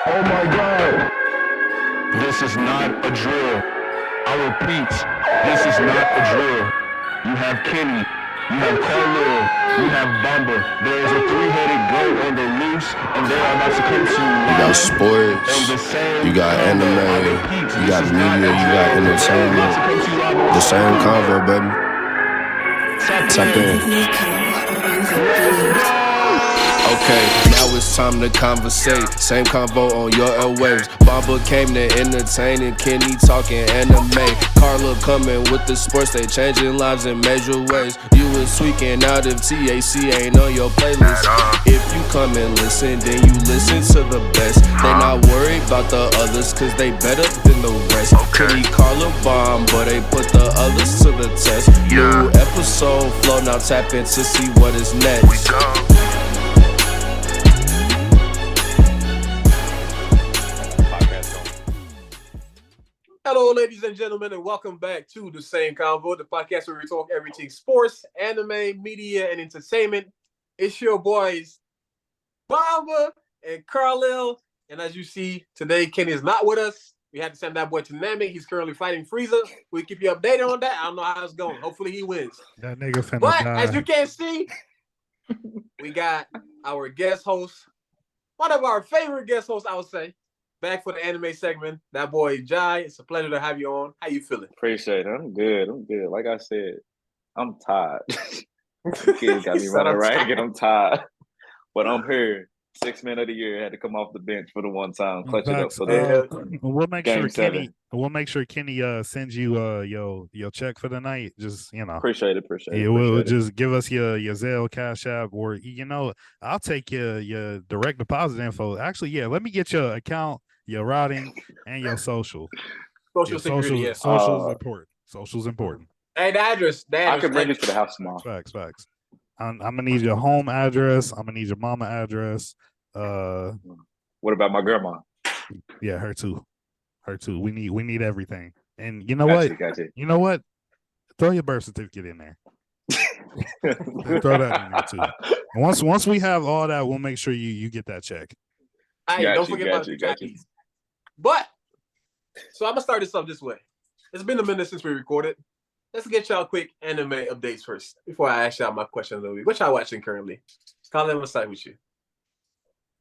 Oh my God. This is not a drill. I repeat, this is not a drill. You have Kenny, you have Carlil, you have Bamba. There is a three-headed goat on the loose, and they are about to come to you You got live sports, on the same you got convo. I anime, repeat, you this got is not media, a you got drill. They are about entertainment. to come to you live on The the same same convo, baby. Tap in. Let's go! Okay, now it's time to conversate. Same convo on your airwaves. Bamba came to entertain and Kenny talking anime. Carla coming with the sports, they changing lives in major ways. You was tweaking out if TAC ain't on your playlist. If you come and listen, then you listen to the best. They not worried about the others, cause they better than the rest. Kenny, Carla, bomb, but they put the others to the test. New episode flow, now tap in to see what is next. Hello, ladies and gentlemen, and welcome back to The Same Convo, the podcast where we talk everything sports, anime, media, and entertainment. It's your boys, Bamba and Carlil. And as you see, today Kenny is not with us. We had to send that boy to Namek. He's currently fighting Frieza. We'll keep you updated on that. I don't know how it's going. Hopefully he wins. That nigga finna But die. as you can see, we got our guest host, one of our favorite guest hosts, I would say, back for the anime segment. That boy Jai. It's a pleasure to have you on. How you feeling? Appreciate it. I'm good. Like I said, I'm tired. The kids got me running ragged. I'm tired. But I'm here. 6 man of the year. Had to come off the bench for the one time. Clutch it up Facts. for the We'll make Game sure 7. Kenny. We'll make sure Kenny sends you your check for the night. Just Appreciate it. yeah, we'll just give us your Zelle, Cash App, or I'll take your direct deposit info. Actually, yeah, let me get your account, your routing, and your social. Social security, yes. Social's important. Social's important. Hey, the address. I can bring it to the house tomorrow. Facts. I'm gonna need your home address. I'm gonna need your mama address. What about my grandma? Yeah, her too. We need everything. And you know what? Gotcha. You know what? Throw your birth certificate in there. Throw that in there too. And once we have all that, we'll make sure you get that check. Hey, don't forget about the jackies. But so I'm gonna start this off this way. It's been a minute since we recorded. Let's get y'all quick anime updates first before I ask y'all my question of the week. What y'all watching currently? Colin, I'm gonna start with you.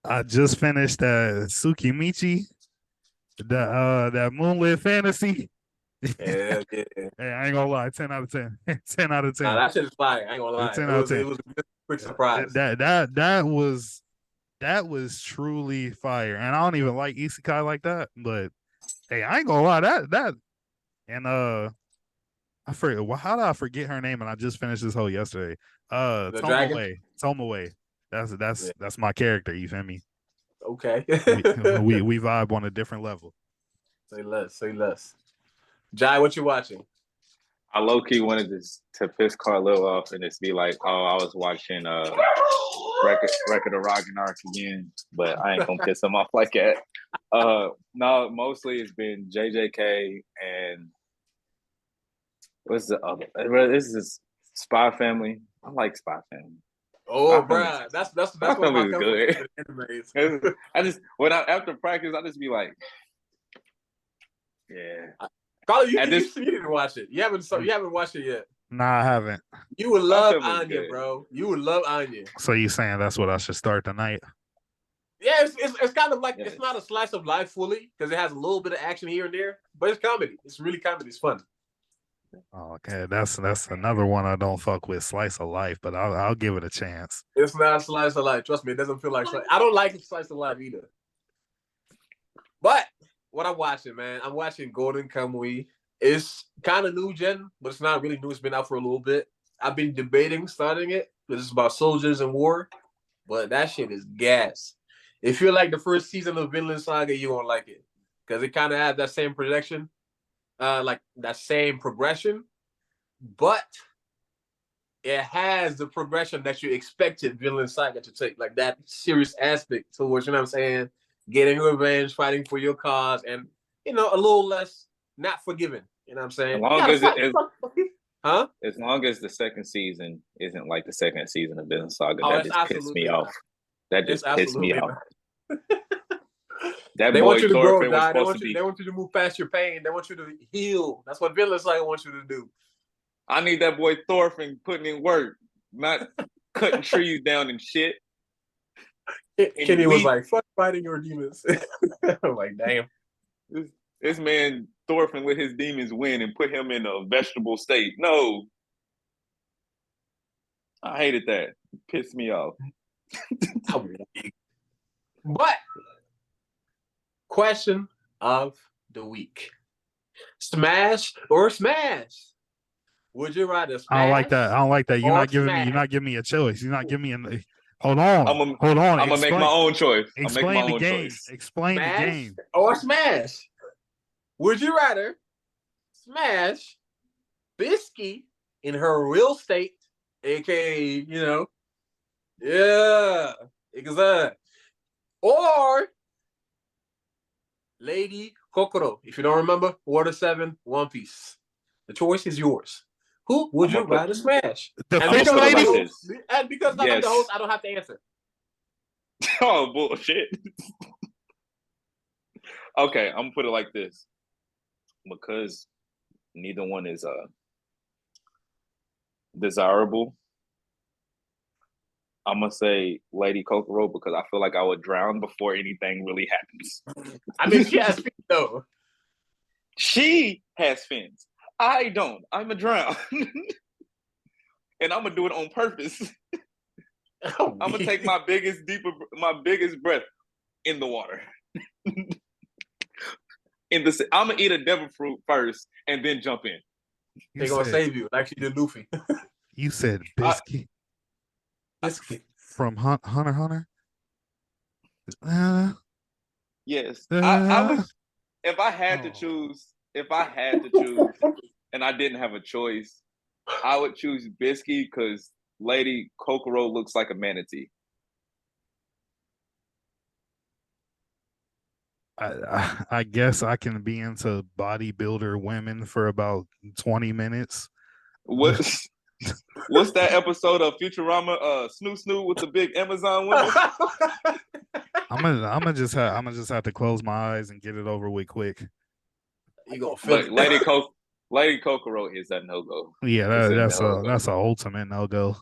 I just finished Tsukimichi, that Moonlit Fantasy. Yeah. Hey, I ain't gonna lie, 10 out of 10. 10 out of 10. Nah, that shit is fire. I ain't gonna lie. 10 out of 10. It was a quick surprise. That was truly fire. And I don't even like isekai like that, but hey, I ain't gonna lie, that and I forget. Well, how did I forget her name? And I just finished this whole yesterday. Tomoe. That's my character. You feel me? Okay. we vibe on a different level. Say less. Jai, what you watching? I low key wanted to piss Carlil off and just be like, oh, I was watching Record of Ragnarok again, but I ain't gonna piss him off like that. No, mostly it's been JJK and what's the other? This is Spy Family. I like Spy Family. Oh, bro, that's Spy one of my good. animes. I just after practice, I just be like, yeah. Carly, you need to watch it. You haven't watched it yet. Nah, I haven't. You would love Anya, bro. You would love Anya. So you saying that's what I should start tonight? Yeah, it's kind of like it's not a slice of life fully because it has a little bit of action here and there, but it's comedy. It's really comedy. It's fun. Oh, okay, that's another one I don't fuck with, slice of life, but I'll give it a chance. It's not a slice of life. Trust me, it doesn't feel like slice. I don't like slice of life either. But what I'm watching, man, I'm watching Golden Kamuy. It's kind of new gen, but it's not really new. It's been out for a little bit. I've been debating starting it because it's about soldiers and war, but that shit is gas. If you like the first season of Vinland Saga, you won't like it because it kind of has that same production. Like that same progression, but it has the progression that you expected Vinland Saga to take, like that serious aspect towards, you know what I'm saying, getting revenge, fighting for your cause, and a little less not forgiving. You know what I'm saying? As long as the second season isn't like the second season of Vinland Saga, that just pissed me off. That just pissed me off. That They boy want you to grow, Thorfinn was die. They supposed want to you. be. They want you to move past your pain. They want you to heal. That's what Vinland Saga wants you to do. I need that boy Thorfinn putting in work, not cutting trees down and shit. Kenny was like, "Fuck fighting your demons." I'm like, damn. This man Thorfinn let his demons win and put him in a vegetable state. No. I hated that. It pissed me off. But question of the week: Smash or smash? Would you rather smash? I don't like that. I don't like that. You're or not giving me. smash? You're not giving me a choice. You're not giving me an. Hold on. I'm Hold on. gonna make my own choice. I'm making Explain my the own game. choice. Explain the Smash game. or smash? Would you rather smash Bisky in her real state, aka exact, or Lady Kokoro? If you don't remember, Water 7, One Piece. The choice is yours. Who would you rather smash? The And fish because, I'm lady? the host, and because I'm Yes. the host, I don't have to answer. Oh bullshit. Okay, I'm gonna put it like this. Because neither one is desirable. I'm gonna say Lady Kokoro because I feel like I would drown before anything really happens. I mean, she has feet though. She has fins. I don't. I'm a drown. And I'm gonna do it on purpose. I'm gonna take my biggest breath in the water. I'm gonna eat a devil fruit first and then jump in. They're gonna save you, like she did Luffy. You said Biscuit from Hunter x Hunter? Yes. I was if I had to choose, and I didn't have a choice, I would choose Bisky because Lady Kokoro looks like a manatee. I guess I can be into bodybuilder women for about 20 minutes. What's that episode of Futurama? Snoo Snoo with the big Amazon woman. I'm gonna just have to close my eyes and get it over with quick. You gonna feel But it. Lady Kokoro is a no-go. Yeah, that's a ultimate no-go.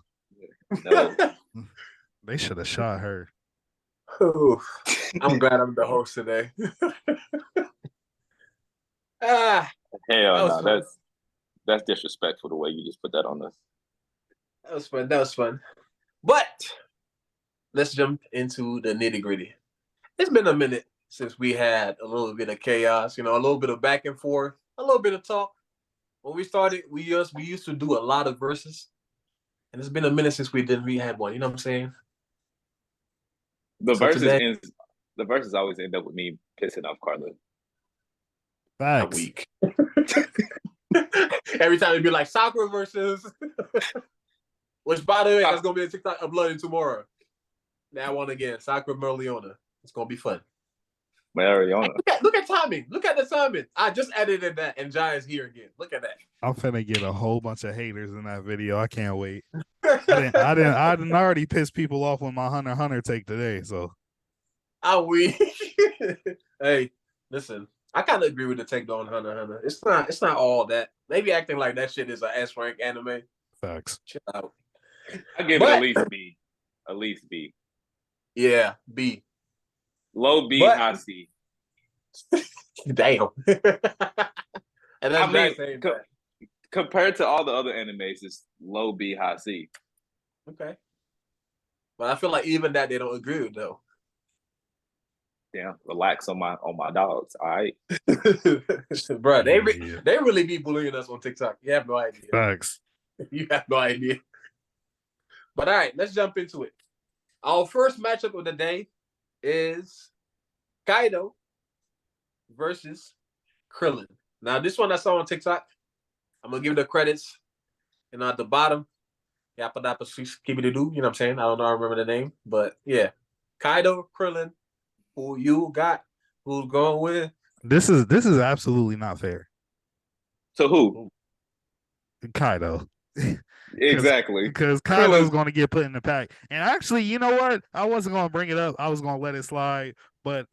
No. They should have shot her. Ooh, I'm glad I'm the host today. Hell no, fun. that's disrespectful the way you just put that on us. That was fun. But let's jump into the nitty-gritty. It's been a minute since we had a little bit of chaos, a little bit of back and forth, a little bit of talk. When we started, we used to do a lot of verses. And it's been a minute since we had one, you know what I'm saying? The verses always end up with me pissing off Carla. Facts. I'm weak. Every time it'd be like Sakura versus, which by the way, that's gonna be a TikTok uploading tomorrow. Now one again, Sakura Merliona. It's gonna be fun. Mariona. Look at timing. Look at the timing. I just edited that, and Jai is here again. Look at that. I'm finna get a whole bunch of haters in that video. I can't wait. I didn't already piss people off with my Hunter x Hunter take today. So I'm weak. Hey, listen. I kind of agree with the take on Hunter x Hunter. It's not all that. They be acting like that shit is an S rank anime. facts. Chill out. I give it at least B. At least B. Yeah, B. Low B, But- high C. Damn. And that's I mean, saying compared to all the other animes, it's low B, high C. okay. But I feel like even that they don't agree with though. Damn, relax on my dogs. All right. Bro, they Yeah. really be bullying us on TikTok. You have no idea. Facts. You have no idea. But all right, let's jump into it. Our first matchup of the day is Kaido versus Krillin. Now, this one I saw on TikTok. I'm gonna give the credits, at the bottom. Yappa Dappa Skibidi Doo. You know what I'm saying? I don't know. I remember the name, but yeah, Kaido, Krillin. Who you got? Who's going with? This is absolutely not fair. So who? Kaido. Exactly. Because Kylo's going to get put in the pack. And actually, you know what? I wasn't going to bring it up. I was going to let it slide. But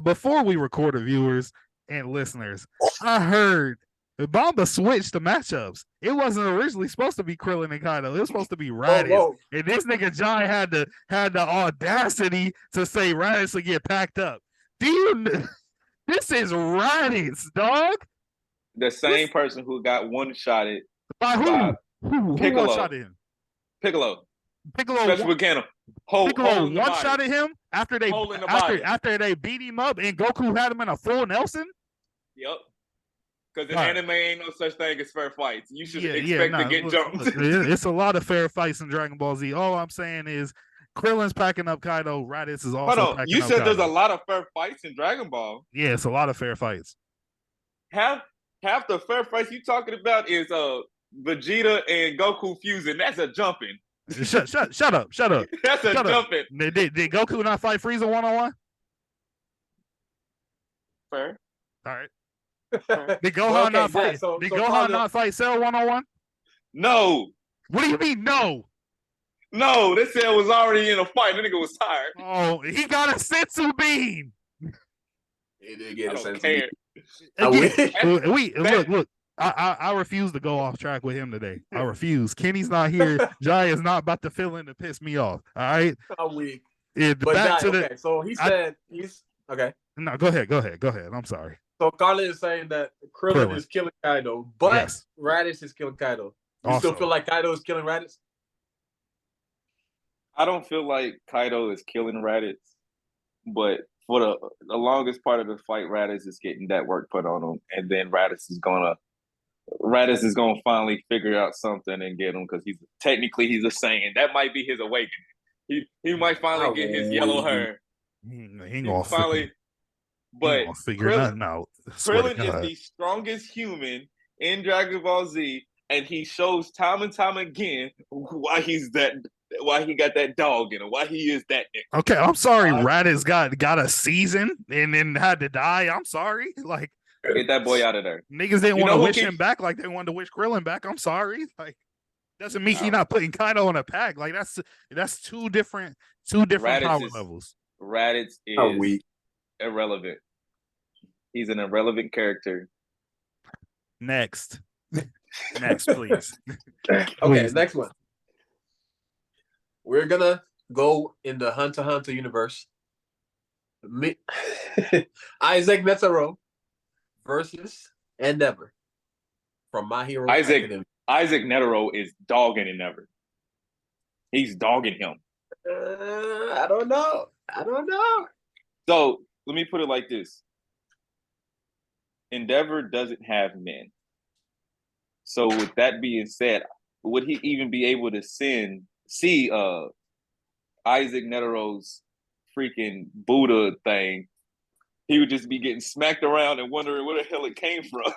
before we recorded, viewers and listeners, I heard Bamba switched the matchups. It wasn't originally supposed to be Krillin and Kaido. It was supposed to be Raditz. whoa. And this nigga John had the audacity to say Raditz would get packed up. This is Raditz, dog. The same person who got one-shotted By who? Who Piccolo. one-shotted him? Piccolo. Piccolo Special mechanic. Piccolo one-shotted him after they Hole in the body. after they beat him up and Goku had him in a full Nelson. Yep. Because in Right. anime ain't no such thing as fair fights. You should expect to get jumped. Look, it's a lot of fair fights in Dragon Ball Z. All I'm saying is Krillin's packing up Kaido. Raditz is also Hold on. packing You up said there's a Kaido. lot of fair fights in Dragon Ball. Yeah, it's a lot of fair fights. Half the fair fights you talking about is Vegeta and Goku fusing. That's a jumping. Shut up. That's a Shut up. jumping. Did Goku not fight Frieza one-on-one? Fair. All right. Fair. Did Gohan Well, okay, not fight? yeah, so Gohan Father- not fight Cell one-on-one? No. What do you mean no? No, this cell was already in a fight. The nigga was tired. Oh, he got a sensu bean. He did I get a don't sense of care. Again, look. I refuse to go off track with him today. I refuse. Kenny's not here. Jai is not about to fill in to piss me off. All right. I'm weak. It, But back Jai, to the. okay, so he said he's okay. No, go ahead. I'm sorry. So Carla is saying that Krillin Krillin. is killing Kaido, but Yes. Raditz is killing Kaido. You Also. still feel like Kaido is killing Raditz? I don't feel like Kaido is killing Raditz, but for the longest part of the fight, Raditz is getting that work put on him, and then Raditz is gonna finally figure out something and get him because he's a Saiyan. That might be his awakening. He might finally get his yellow hair. He ain't gonna Finally, but figure Krillin, nothing out. I swear to Krillin is God. the strongest human in Dragon Ball Z, and he shows time and time again why he got that dog in him, why he is that nigga. Okay, I'm sorry. Raditz got a season and then had to die. I'm sorry. Like Get that boy out of there. niggas didn't You want know to who wish keeps- him back like they wanted to wish Krillin back. I'm sorry. Like doesn't mean he No. not putting Kaido in a pack. Like that's two different Raditz power is- levels. Raditz I'm is weak. irrelevant. He's an irrelevant character. Next, please. Okay, Please. next one. We're gonna go in the Hunter x Hunter universe. Isaac Netero versus Endeavor from My Hero Isaac. Academia. Isaac Netero is dogging Endeavor. He's dogging him. I don't know. So let me put it like this. Endeavor doesn't have men. So with that being said, would he even be able to see Isaac Netero's freaking Buddha thing? He would just be getting smacked around and wondering where the hell it came from.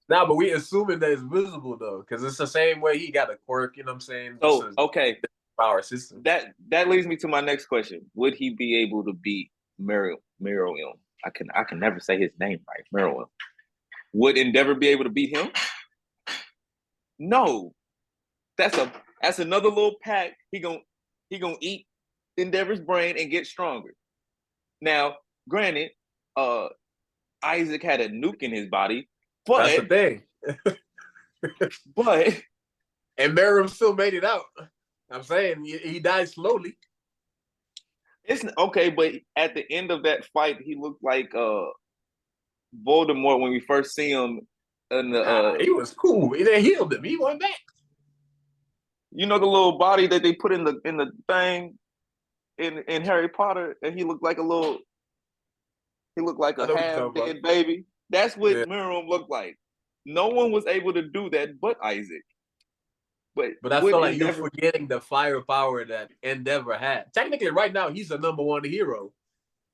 Nah, but we assuming that it's visible though, because it's the same way he got a quirk. You know what I'm saying? So This is okay, power system. that leads me to my next question. Would he be able to beat Meruem? I can never say his name right. Meruem. Would Endeavor be able to beat him? No. That's another little pack. He gonna eat Endeavor's brain and get stronger. Now, granted, Isaac had a nuke in his body, That's the but thing. And Merriam still made it out. I'm saying he died slowly. it's okay. But at the end of that fight, he looked like Voldemort when we first see him in the He was cool. They healed him. He went back. you know, the little body that they put in the thing in Harry Potter, and he looked like a I know what you're half talking dead baby. That's what Yeah. Meruem looked like. No one was able to do that but Isaac. But I would feel like you're Endeavor- forgetting the firepower that Endeavor had. Technically, right now he's the number one hero.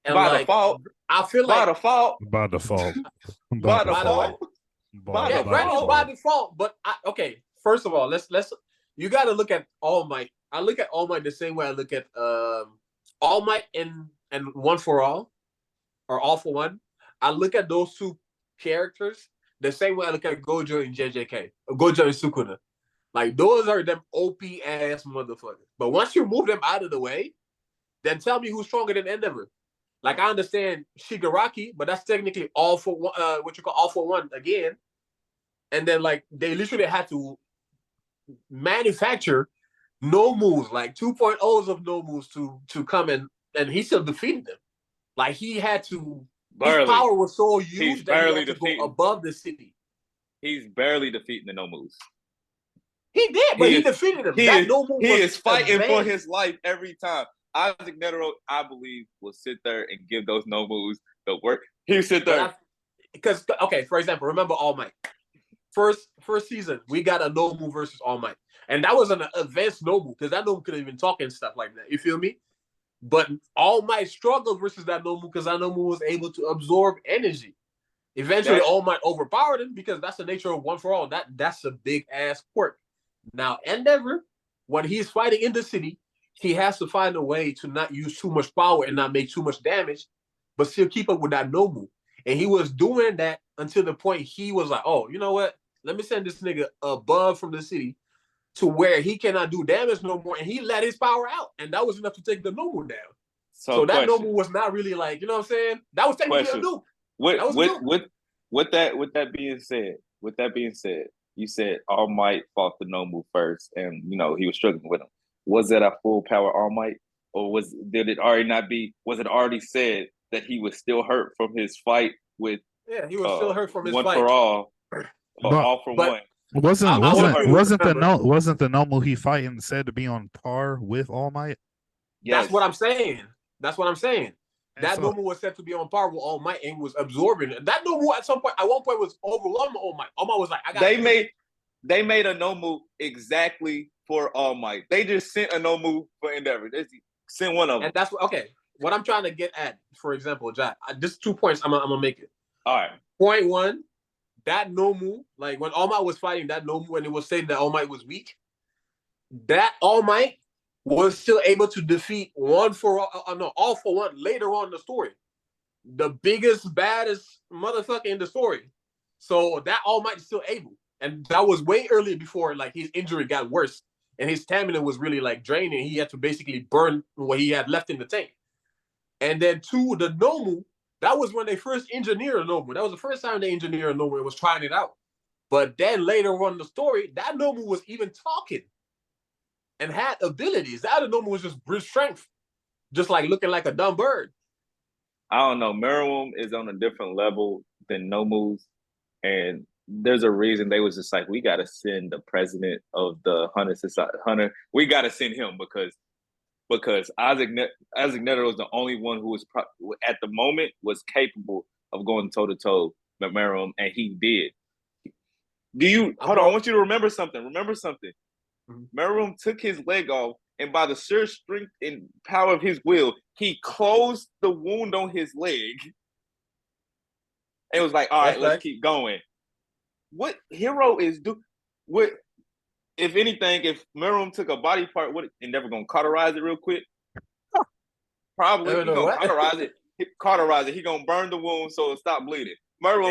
And by like, default, I feel by like default, By default. by default. By yeah, default. right now by default. But okay, first of all, let's you got to look at All Might. I look at All Might the same way I look at All Might and One for All, or All for One. I look at those two characters the same way I look at Gojo and JJK, or Gojo and Sukuna. Like those are them OP ass motherfuckers. But once you move them out of the way, then tell me who's stronger than Endeavor. Like I understand Shigaraki, but that's technically all for one. What you call all for one again. And then like they literally had to manufacture no moves, like 2.0s of no moves to come in, and he still defeated them. Like he had to. Barely. His power was so He's huge that he barely had to defeating. go above the city. He's barely defeating the no moves. He did, but he defeated him. He is fighting advanced. for his life every time. Isaac Netero, I believe, will sit there and give those no moves the work. He'll sit there. Because okay, for example, remember All Might. First season, we got a no move versus All Might. And that was an advanced no move because that no move couldn't even talk and stuff like that. You feel me? But All Might struggled versus that no move because that no move was able to absorb energy. Eventually, All Might overpowered him because that's the nature of One for All. That's a big ass quirk. Now, Endeavor, when he's fighting in the city, he has to find a way to not use too much power and not make too much damage, but still keep up with that no move. And he was doing that until the point he was like, oh, you know what? Let me send this nigga above from the city to where he cannot do damage no more. And he let his power out. And that was enough to take the no move down. So that no move was not really like, you know what I'm saying? That was technically a nuke. With that being said, you said All Might fought the no move first, and you know he was struggling with him. Was that a full power All Might, or was it already said that he was still hurt from his fight with? Yeah, he was still hurt from his One fight. for all, all for one. Wasn't the no move he fighting said to be on par with All Might? Yes. That's what I'm saying. And that no move was said to be on par with All Might and was absorbing it. That no move at one point was overwhelming All Might. All Might was like, I got They made a no move exactly for All Might. They just sent a no move for Endeavor. They sent one of them. And that's what I'm trying to get at, for example, Jack. Just 2 points I'm gonna make it. All right. Point one, that no move, like when All Might was fighting that no move and it was saying that All Might was weak, that All Might was still able to defeat All for One later on in the story. The biggest, baddest motherfucker in the story. So that All Might is still able. And that was way earlier before like his injury got worse and his stamina was really like draining. He had to basically burn what he had left in the tank. And then two, the Nomu, that was when they first engineered a Nomu. That was the first time they engineered a Nomu and was trying it out. But then later on in the story, that Nomu was even talking and had abilities. The other Nomu was just brute strength, just like looking like a dumb bird. I don't know. Meruem is on a different level than Nomu's, and there's a reason they was just like, we got to send the president of the Hunter Society. We got to send him because Isaac Netero was the only one who was at the moment was capable of going toe to toe with Meruem, and he did. Hold on? I want you to remember something. Mm-hmm. Meruem took his leg off, and by the sheer strength and power of his will, he closed the wound on his leg. And it was like, all right, let's keep going. What Hero is what if anything, if Meruem took a body part, what Endeavor gonna cauterize it real quick? Probably he gonna cauterize it. He gonna burn the wound so it'll stop bleeding. Meruem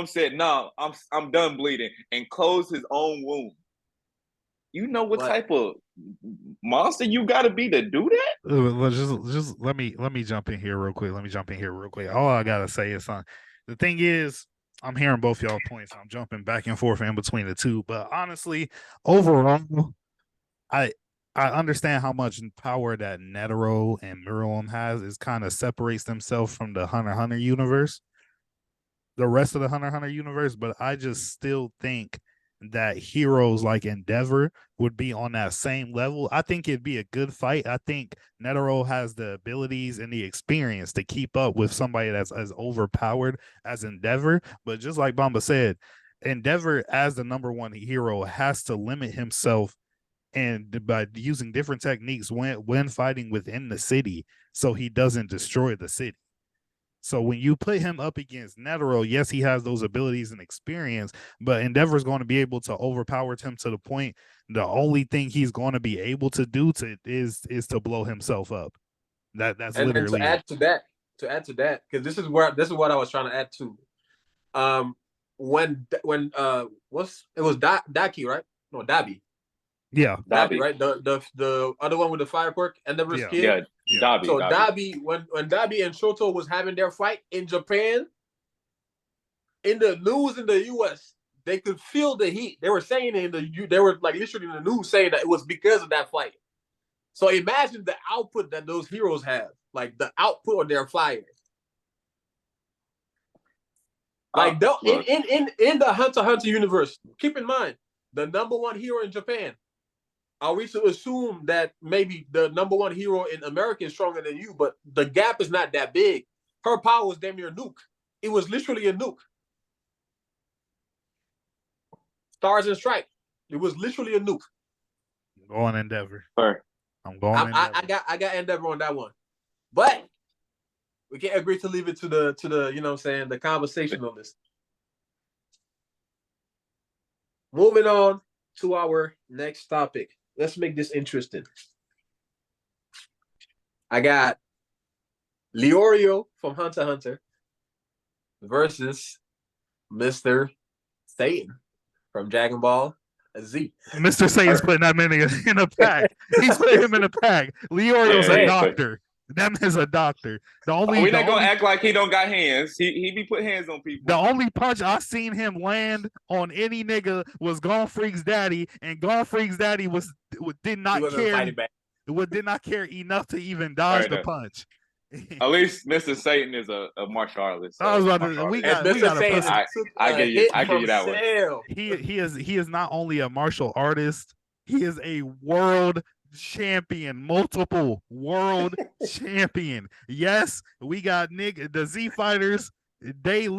said, no, I'm done bleeding, and closed his own wound. You know what type of monster you got to be to do that? Just let me jump in here real quick. All I gotta say is, the thing is, I'm hearing both y'all points. I'm jumping back and forth in between the two, but honestly, overall, I understand how much power that Netero and Meruem has. Is kind of separates themselves from the Hunter x Hunter universe, the rest of the Hunter x Hunter universe. But I just still think that heroes like Endeavor would be on that same level. I think it'd be a good fight. I think Netero has the abilities and the experience to keep up with somebody that's as overpowered as Endeavor. But just like Bamba said, Endeavor as the number one hero has to limit himself and by using different techniques when fighting within the city so he doesn't destroy the city. So when you put him up against Netero, yes, he has those abilities and experience, but Endeavor is going to be able to overpower him to the point the only thing he's going to be able to do is to blow himself up. That's and literally to add to that, because this is what I was trying to add to. When it was Daki, right? No, Dabi. Yeah, Dabi, Dabi. right? The other one with the fire quirk, Endeavor's Yeah. kid. Yeah, Yeah. Dabi. So Dabi. Dabi, when Dabi and Shoto was having their fight in Japan, in the news in the US, they could feel the heat. They were saying they were like literally in the news saying that it was because of that fight. So imagine the output that those heroes have, like the output on their fire. Like in the Hunter x Hunter universe, keep in mind the number one hero in Japan. Are we to assume that maybe the number one hero in America is stronger than you, but the gap is not that big? Her power was damn near a nuke. It was literally a nuke. Stars and Strike. It was literally a nuke. I'm going Endeavor. Fair. I'm going Endeavor. I got Endeavor on that one, but we can't agree to leave it to the you know what I'm saying, the conversation on this. Moving on to our next topic. Let's make this interesting. I got Leorio from Hunter x Hunter versus Mr. Satan from Dragon Ball Z. Mr. Satan's putting that man in a pack. He's putting him in a pack. Leorio's Yeah, a yeah, doctor. That man's a doctor. We're not gonna act like he don't got hands. He be putting hands on people. The only punch I seen him land on any nigga was Gon Freak's daddy, and Gon Freak's daddy did not care enough to even dodge the punch. At least Mr. Satan is a martial artist. So I was about to. We got a pussy. I give you that one. He is not only a martial artist, he is a world champion, multiple world champion. Yes, we got the Z fighters. They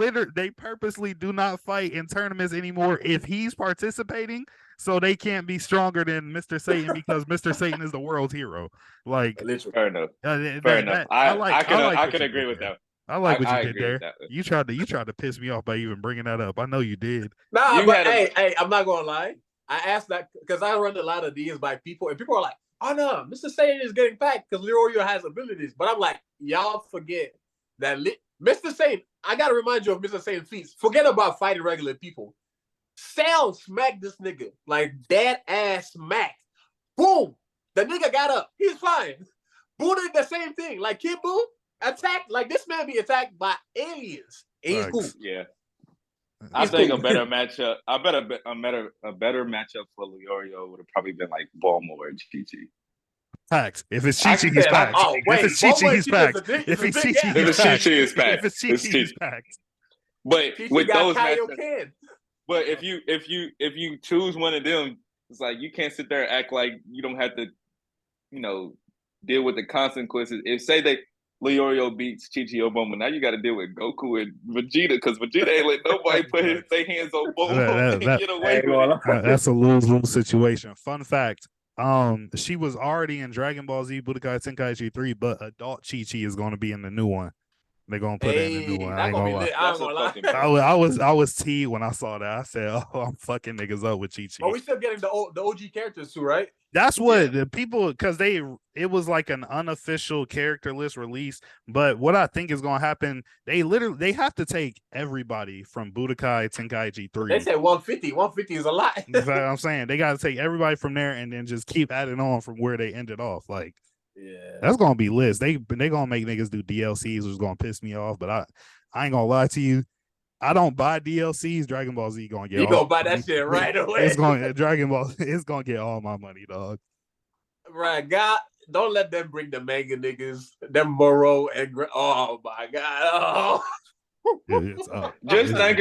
purposely do not fight in tournaments anymore if he's participating, so they can't be stronger than Mr. Satan because Mr. Satan is the world hero. Like, fair enough. Fair enough. I can agree with that. I like what you did there. You tried to piss me off by even bringing that up. I know you did. Nah, but hey, I'm not gonna lie. I asked that because I run a lot of DMs by people, and people are like, "Oh no, Mr. Satan is getting packed because Leorio has abilities." But I'm like, y'all forget that Mr. Satan. I gotta remind you of Mr. Satan feats. Forget about fighting regular people. Cell smacked this nigga like dead ass smack. Boom! The nigga got up. He's fine. Buddha did the same thing. Like Kid Buu attacked. Like this man be attacked by aliens. And he's cool. Yeah. I think a better matchup. A better matchup for Leorio would have probably been like Baltimore and Chi-Chi. Facts. If it's Chi-Chi, he's packed. If it's Chi-Chi, he's packed. If it's Chi-Chi, he's packed. If it's Chi-Chi, he's packed. But with those matchups, but if you choose one of them, it's like you can't sit there and act like you don't have to, deal with the consequences. If say that Leorio beats Chi-Chi Obama, now you got to deal with Goku and Vegeta because Vegeta ain't let nobody put their hands on Bulma and get away with it. That's a lose-lose situation. Fun fact. She was already in Dragon Ball Z Budokai Tenkaichi 3, but adult Chi-Chi is going to be in the new one. They're going to put it in the new one. I ain't gonna lie. I was teed when I saw that. I said, "Oh, I'm fucking niggas up with Chi-Chi." But we still getting the OG characters too, right? That's what the people, because it was like an unofficial character list release. But what I think is going to happen, they have to take everybody from Budokai Tenkaichi 3. They said 150. 150 is a lot. That's what I'm saying. They got to take everybody from there and then just keep adding on from where they ended off. Like, yeah, that's gonna be lit. They gonna make niggas do DLCs, which is gonna piss me off. But I ain't gonna lie to you. I don't buy DLCs. Dragon Ball Z gonna get. You gonna buy that shit right away? It's going Dragon Ball. It's gonna get all my money, dog. Right, God, don't let them bring the manga niggas, them Moro and oh my God, oh. Just think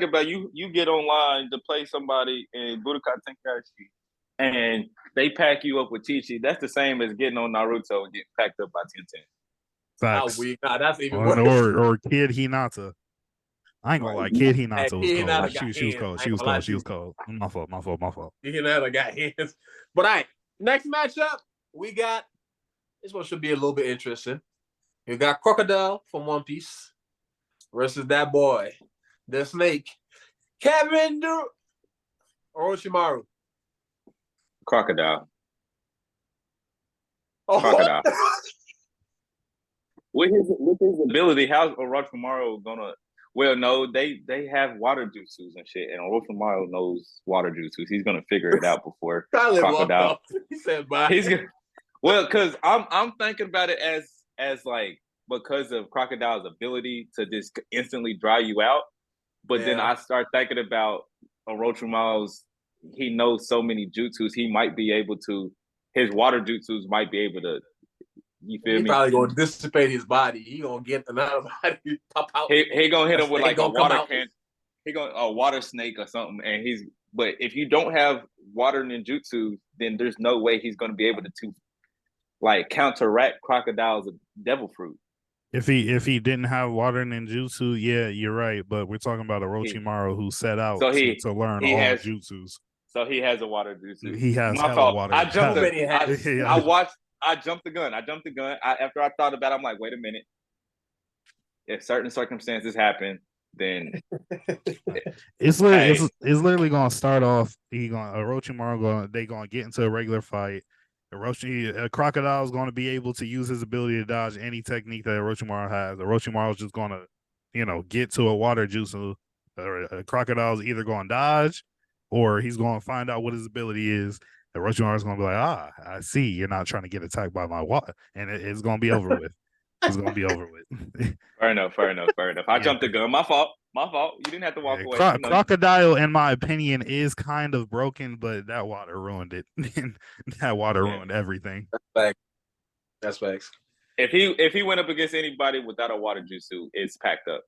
about you get online to play somebody in Budokai Tenkaichi, and they pack you up with Chi-Chi. That's the same as getting on Naruto and getting packed up by Tenten. Facts. Nah, that's even worse. Or Kid Hinata. I ain't gonna lie, Kid Hinata was cold. She was cold. My fault. Hinata got hands. But all right, next matchup, we got, this one should be a little bit interesting. You got Crocodile from One Piece versus that boy, the snake, Kevin Orochimaru. Crocodile. Oh. Crocodile. With his ability, how's Orochimaru gonna? Well, no, they have water jutsus and shit, and Orochimaru knows water jutsus. He's gonna figure it out before Kylie walked Crocodile. off. He said bye. He's gonna well, because I'm thinking about it as like because of Crocodile's ability to just instantly dry you out. But then Yeah. I start thinking about Orochimaru's. He knows so many jutsus. He might be able to. His water jutsus might be able to. You feel He me? probably gonna dissipate his body. He gonna get another body pop out. He gonna hit him with They like a gonna come water out. can. He gonna a water snake or something, and he's. But if you don't have water ninjutsu, then there's no way he's gonna be able to like counteract Crocodile's devil fruit. If he didn't have water ninjutsu, yeah, you're right. But we're talking about Orochimaru who set out So to learn he all has- jutsus. So he has a water jutsu. He has My hella fault. water. I jumped. Too many hats. Yeah. I watched. I jumped the gun. After I thought about it, I'm like, wait a minute. If certain circumstances happen, then It's literally, Hey. it's literally gonna start off. Orochimaru they gonna get into a regular fight. Crocodile is gonna be able to use his ability to dodge any technique that Orochimaru has. Orochimaru is just gonna, get to a water jutsu. Crocodile's either gonna dodge, or he's gonna find out what his ability is. Orochimaru is gonna be like, I see you're not trying to get attacked by my water, and it's gonna be over with. It's gonna be over with. fair enough. I jumped the gun. My fault. You didn't have to walk away. You know, Crocodile, in my opinion, is kind of broken, but that water ruined it. That water ruined everything. That's facts. if he went up against anybody without a water jutsu, it's packed up.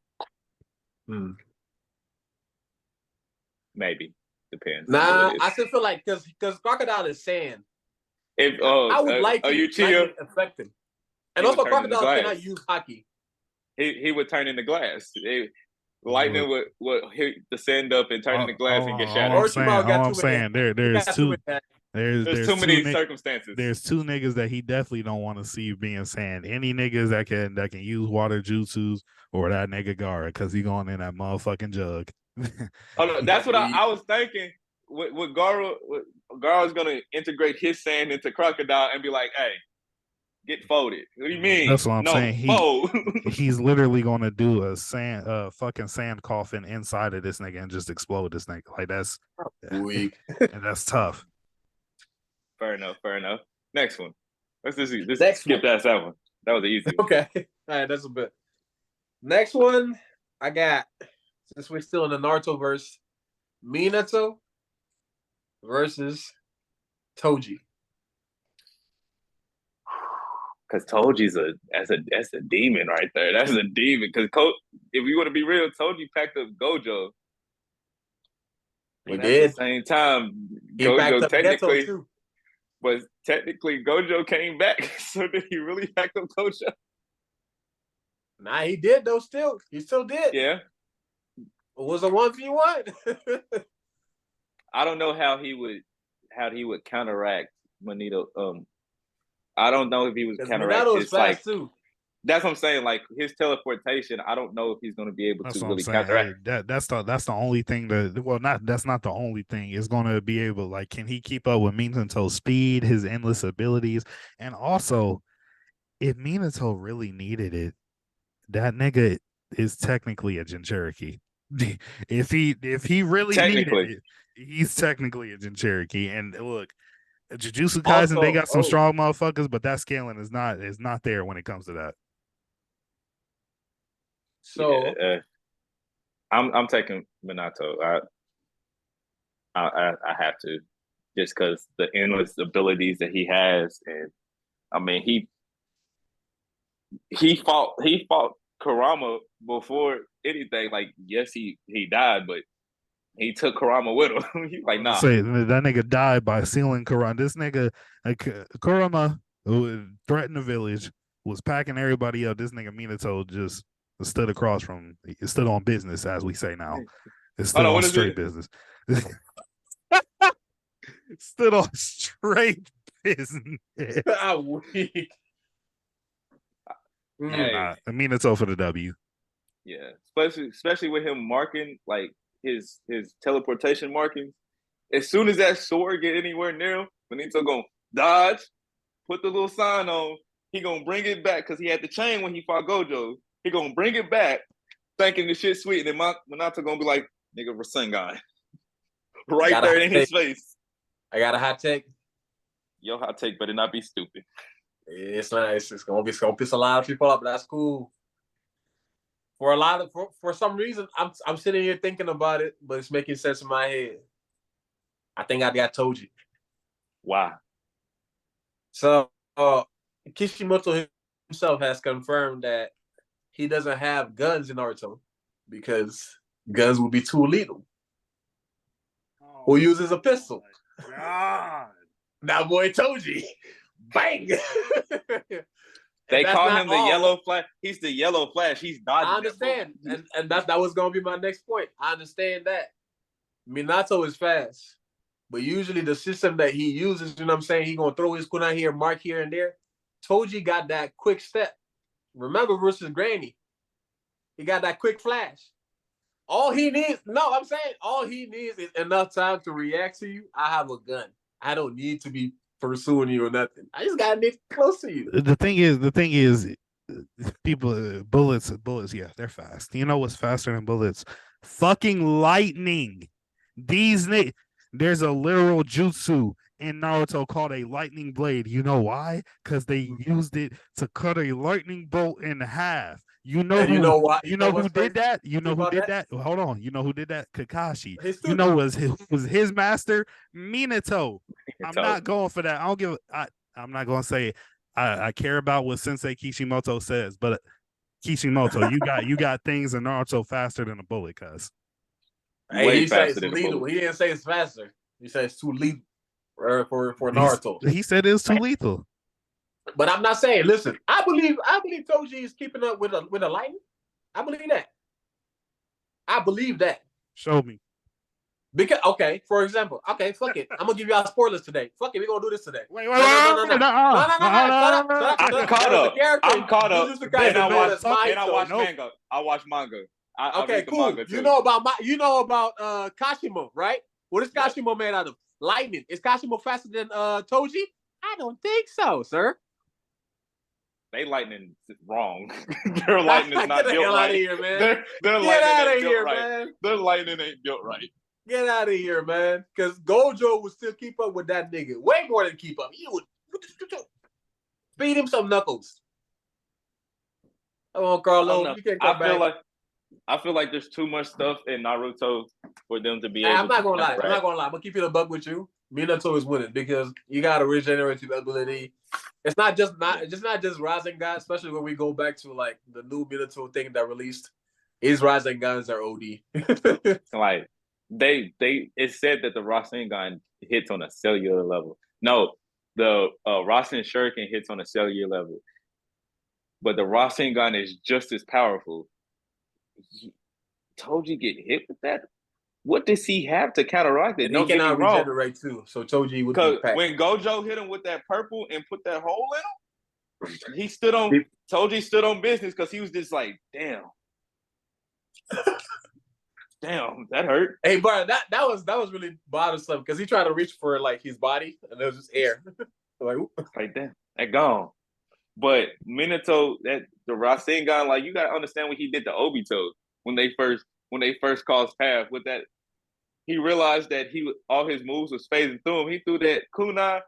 Maybe depends. Nah, I still feel like because Crocodile is sand. If I would like to Uchiha, affect him. And He also, would turn into Crocodile glass. cannot use hockey. he would turn into glass. Lightning would hit the sand up and turn into glass and get shattered. Orochimaru got All I'm too many saying, there's Got two. too many- There's too many circumstances. There's two niggas that he definitely don't want to see being sand. Any niggas that can use water jutsus, or that nigga Gara, because he going in that motherfucking jug. Oh, no, that's what I was thinking. With Garo's gonna integrate his sand into Crocodile and be like, "Hey, get folded." What do you mean? That's what I'm saying. Fold. He's literally gonna do a fucking sand coffin inside of this nigga and just explode this nigga. Like that's Weak. and that's tough. Fair enough. Next one. Let's just Next skip that one. That was the easy one. Okay. All right, that's a bit. Next one, I got, since we're still in the Naruto verse, Minato versus Toji. Because Toji's that's a demon right there. That's a demon. Because if we want to be real, Toji packed up Gojo. He But did. At the same time, He backed Gojo up Geto technically too. was Gojo came back. So did he really pack up Gojo? Nah, he did though. Still, he still did. Yeah. It was a 1v1. I don't know how he would counteract Magneto. I don't know if he was counteract. Minato is It's fast like too. that's what I'm saying. Like his teleportation, I don't know if he's going to be able That's to what I'm really saying. counteract. Hey, that's the only thing that's not the only thing. It's gonna be able, like, can he keep up with Minato's speed, his endless abilities, and also if Minato really needed it, that nigga is technically a Jinchuriki. If he really needed it, he's technically a Jinchuriki. And look, Jujutsu Kaisen, they got some strong motherfuckers, but that scaling is not there when it comes to that. So Yeah, I'm taking Minato. I have to, just because the endless abilities that he has, and I mean he fought Kurama before anything. Like, yes, he died, but he took Kurama with him. He's like, nah. Say that nigga died by sealing Kurama. This nigga, like, Kurama, who threatened the village, was packing everybody up. This nigga Minato just stood on business, as we say now. It stood on straight business. Stood on straight business. weak. Hey. Minato for the W. Yeah, especially with him marking like his teleportation markings. As soon as that sword get anywhere near him, Benito gonna dodge, put the little sign on. He gonna bring it back because he had the chain when he fought Gojo. He gonna bring it back, thinking the shit sweet, and then Minato gonna be like, nigga, Rasengan. Right Got a there hot in his take. face. I got a hot take. Your hot take better not be stupid. It's nice. It's gonna piss a lot of people off, but that's cool. For some reason, I'm sitting here thinking about it, but it's making sense in my head. I think I got Toji. Why? So Kishimoto himself has confirmed that he doesn't have guns in Naruto because guns would be too lethal. Who uses a pistol? God. That boy Toji. Bang! They that's call not him the all. Yellow Flash. He's the Yellow Flash. He's dodging. I understand, and that was gonna be my next point. I understand that Minato is fast, but usually the system that he uses, you know what I'm saying, he gonna throw his kunai here, mark here and there. Toji got that quick step. Remember versus Granny, he got that quick flash. All he needs is enough time to react to you. I have a gun. I don't need to be pursuing you or nothing. I just gotta get close to you. The thing is, people, bullets, yeah, they're fast. You know what's faster than bullets? Fucking lightning. There's a literal jutsu in Naruto called a lightning blade. You know why? Because they used it to cut a lightning bolt in half. You know who did that? You know who did that? Hold on. You know who did that? Kakashi. You know was his master? Minato. I'm not going for that. I'm not going to say I care about what Sensei Kishimoto says, but Kishimoto, you got things in Naruto faster than a bullet, cuz. Hey, he said it's lethal. He didn't say it's faster. He said it's too lethal for Naruto. He said it's too lethal. But I'm not saying. Listen, I believe Toji is keeping up with a lightning. I believe that. Show me. Because for example, fuck it. I'm gonna give y'all spoilers today. Fuck it, we're gonna do this today. Wait, no. I'm caught up. Then I watch manga. I watch manga. Okay, cool. You know about Kashimo, right? What is Kashimo made out of? Lightning. Is Kashimo faster than Toji? I don't think so, sir. They lightning is wrong. Their lightning is not built right. Get out of here, man. Get out of here, man. Their lightning ain't built right. Get out of here, man. Because Gojo would still keep up with that nigga. Way more than keep up. He would beat him some knuckles. Come on, Carlo. You can't come back. I feel like there's too much stuff in Naruto for them to be able I'm not gonna lie. I'm gonna keep it a buck with you. Minato is winning because you got a regenerative ability. It's not just Rasengan, especially when we go back to like the new Minato thing that released. His Rasengans are OD. Like it said that the Rasengan hits on a cellular level. No, the Rasen Shuriken hits on a cellular level, but the Rasengan is just as powerful. Toji get hit with that? What does he have to counteract it? He cannot regenerate too. So Toji would be packed. When Gojo hit him with that purple and put that hole in him, Toji stood on business because he was just like, damn. Damn, that hurt. Hey, bro, that was really bothersome because he tried to reach for like his body and there was just air. Like damn, that gone. But Minato, the Rasengan, like you gotta understand what he did to Obito when they first crossed paths with that. He realized that all his moves was phasing through him. He threw that kunai.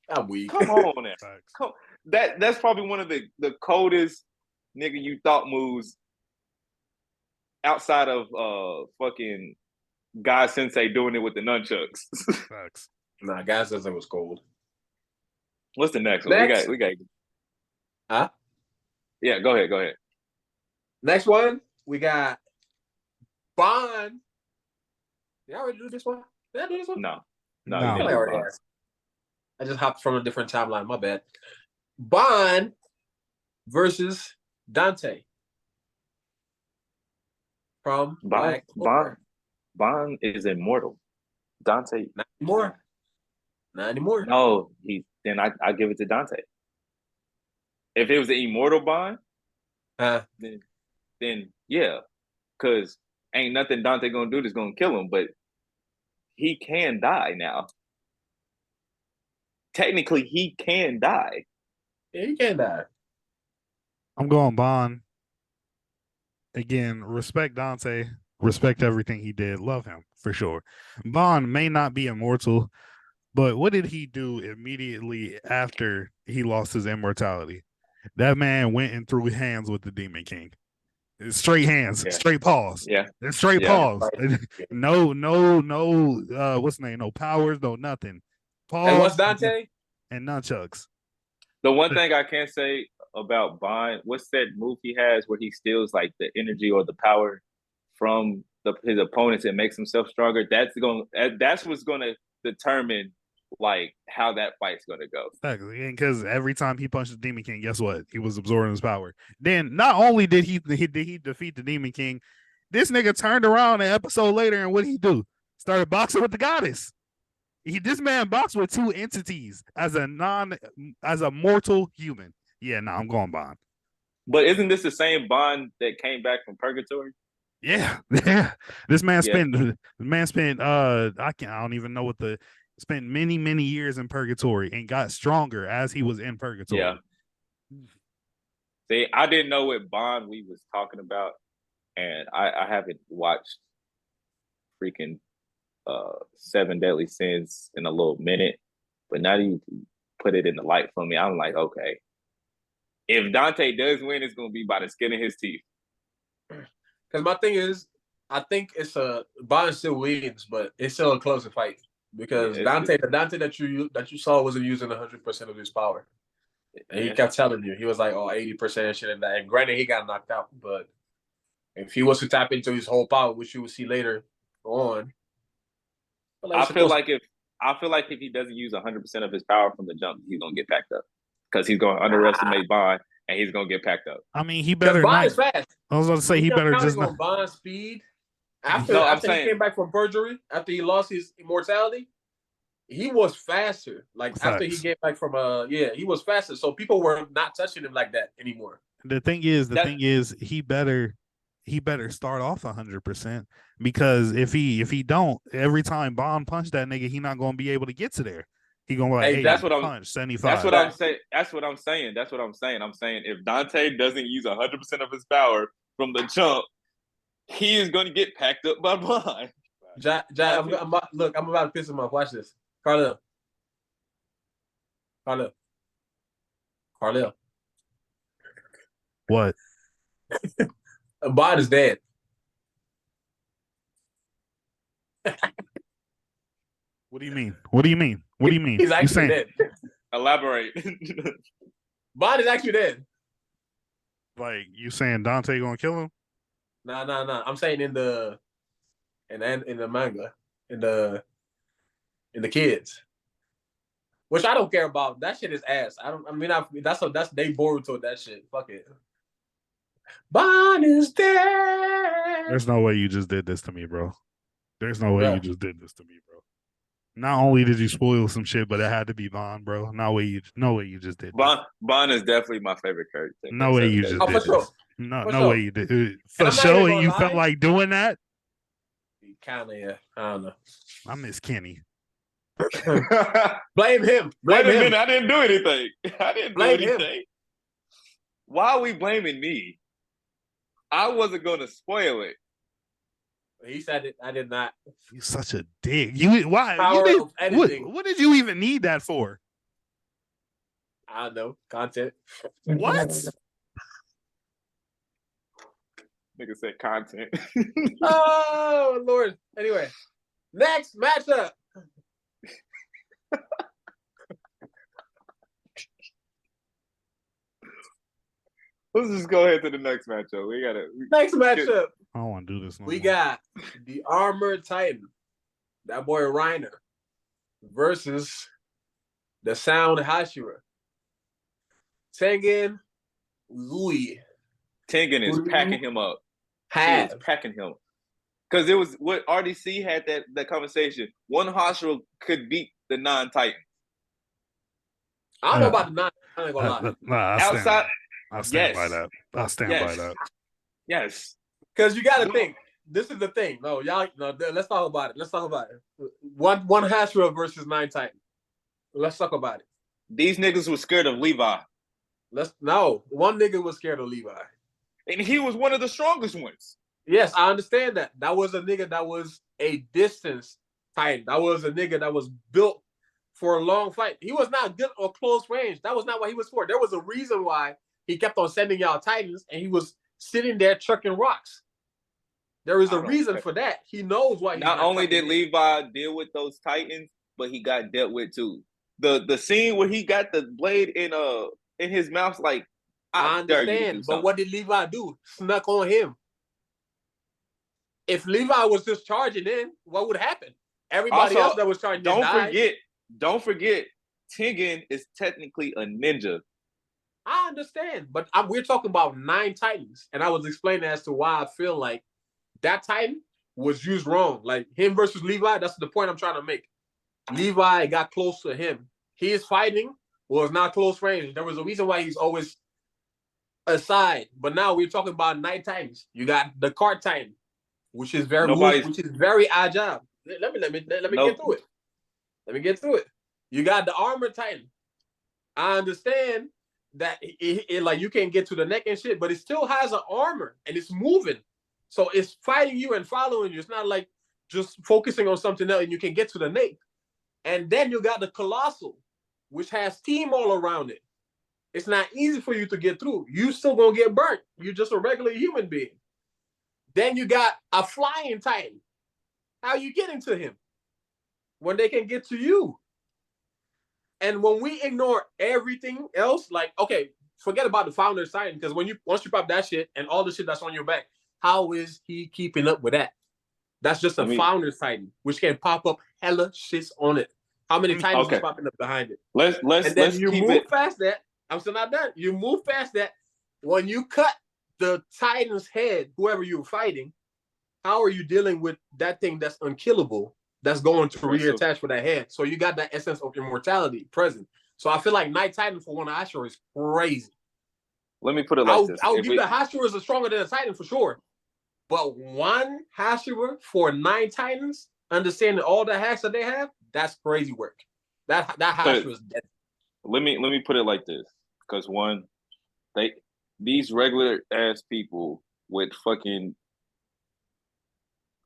I'm weak. Come on, now. That's probably one of the coldest nigga you thought moves outside of fucking Guy Sensei doing it with the nunchucks. Facts. Nah, Guy Sensei was cold. What's the next one? We got. Huh? Yeah, go ahead. Next one, we got Bond. Did I already do this one? Did I do this one? No. I just hopped from a different timeline. My bad. Bond versus Dante from Black Clover. Bond is immortal. Dante not anymore. No, then I give it to Dante. If it was an immortal Bond, then yeah, because ain't nothing Dante gonna do that's gonna kill him. But he can die now. Technically, he can die. Yeah, he can die. I'm going Bond. Again, respect Dante, respect everything he did, love him for sure. Bond may not be immortal, but what did he do immediately after he lost his immortality? That man went and threw hands with the Demon King. Straight hands, Yeah. straight paws. Yeah. It's straight Yeah. paws. No, what's the name? No powers, no nothing. Paws And what's Dante? and nunchucks. The one thing I can say about Bond, what's that move he has where he steals like the energy or the power from his opponents and makes himself stronger? That's what's gonna determine like how that fight's gonna go. Exactly, because every time he punched the Demon King, guess what? He was absorbing his power. Then not only did he defeat the Demon King, this nigga turned around an episode later and what did he do? Started boxing with the goddess. This man boxed with two entities as a mortal human. Yeah, no, I'm going Bond. But isn't this the same Bond that came back from purgatory? Yeah, yeah. This man spent I don't even know spent many years in purgatory and got stronger as he was in purgatory. Yeah. See, I didn't know what Bond we was talking about, and I haven't watched freaking Seven Deadly Sins in a little minute. But now that you put it in the light for me, I'm like, okay. If Dante does win, it's gonna be by the skin of his teeth. Because my thing is, I think it's Bond still wins, but it's still a closer fight because Yeah, the Dante that you saw wasn't using 100% of his power, and he kept telling you he was like 80% shit and that. And granted, he got knocked out, but if he was to tap into his whole power, which you will see later on, I feel like if he doesn't use 100% of his power from the jump, he's gonna get packed up because he's gonna underestimate Bond and he's gonna get packed up. I mean, he better Bond not. is fast. I was about to say he better just on not. Bond's speed. After he came back from perjury, after he lost his immortality, he was faster. Like Facts. after he came back from he was faster. So people were not touching him like that anymore. The thing is, he better start off 100% because if he don't, every time Bond punch that nigga, he not gonna be able to get to there. He gonna like, hey, that's what I'm punch 75. That's what I'm saying. That's what I'm saying. I'm saying if Dante doesn't use 100% of his power from the jump, he is going to get packed up by Bond. I'm about to piss him off. Watch this, Carlil. What? Bond is dead. What do you mean? What do you mean? What do you mean? He's actually dead. Elaborate. Bond is actually dead. Like you saying Dante gonna kill him? Nah. I'm saying in the manga, in the kids, which I don't care about. That shit is ass. That's they Boruto that shit. Fuck it. Bond is dead. There's no way you just did this to me, bro. There's no way you just did this to me, bro. Not only did you spoil some shit, but it had to be Bond, bro. No way you just did. Bond is definitely my favorite character. No way you just did this. No way you did. For sure, and you felt like doing that? Kind of, yeah. I don't know. I miss Kenny. Blame him. Wait a minute, I didn't do anything. I didn't do anything. Why are we blaming me? I wasn't going to spoil it. He said it. I did not. You such a dick. Why? What did you even need that for? I don't know. Content. What? Nigga said content. Oh Lord. Anyway, next matchup. Let's just go ahead to the next matchup. Next matchup. I don't want to do this. We got the Armored Titan, that boy Reiner, versus the Sound Hashira. Tengen Louis. Tengen is packing him up. He is packing him. Because it was what RDC had that conversation. One Hashira could beat the non-Titan. I don't know about the non. I ain't gonna lie. Outside. I'll stand by that. I'll stand by that. Yes. Because you got to think. This is the thing. No, y'all. No, let's talk about it. One Hashira versus 9 Titan. Let's talk about it. These niggas were scared of Levi. One nigga was scared of Levi. And he was one of the strongest ones. Yes, I understand that. That was a nigga that was a distance titan. That was a nigga that was built for a long fight. He was not good or close range. That was not what he was for. There was a reason why he kept on sending y'all titans, and he was sitting there chucking rocks. There is a reason for that. He knows why. Not only did Levi deal with those titans, but he got dealt with too. The scene where he got the blade in his mouth, like I understand, but what did Levi do? Snuck on him. If Levi was just charging in, what would happen? Everybody else that was charging in died. Don't forget, Tengen is technically a ninja. I understand, but we're talking about 9 titans, and I was explaining as to why I feel like that titan was used wrong. Like him versus Levi, that's the point I'm trying to make. Levi got close to him. His fighting was not close range. There was a reason why he's always aside. But now we're talking about 9 titans. You got the cart titan, which is very agile. Let me get through it. Let me get through it. You got the armor titan. I understand that it like you can't get to the neck and shit, but it still has an armor and it's moving. So it's fighting you and following you. It's not like just focusing on something else and you can get to the nape. And then you got the colossal, which has team all around it. It's not easy for you to get through. You still gonna get burnt. You're just a regular human being. Then you got a flying titan. How are you getting to him when they can get to you? And when we ignore everything else, like, okay, forget about the Founder's Titan, because once you pop that shit and all the shit that's on your back, how is he keeping up with that? That's just a Founder's Titan, which can pop up hella shits on it. How many titans is popping up behind it? Let's move past that. I'm still not done. You move past that. When you cut the Titan's head, whoever you're fighting, how are you dealing with that thing that's unkillable, that's going to reattach with that head? So you got that essence of immortality present. So I feel like Night Titan for one Hashira is crazy. Let me put it like this. I'll give the Hashira is stronger than a Titan for sure. But one Hashira for 9 Titans, understanding all the hacks that they have, that's crazy work. That Hashira is dead. Let me put it like this. Because one, these regular ass people with fucking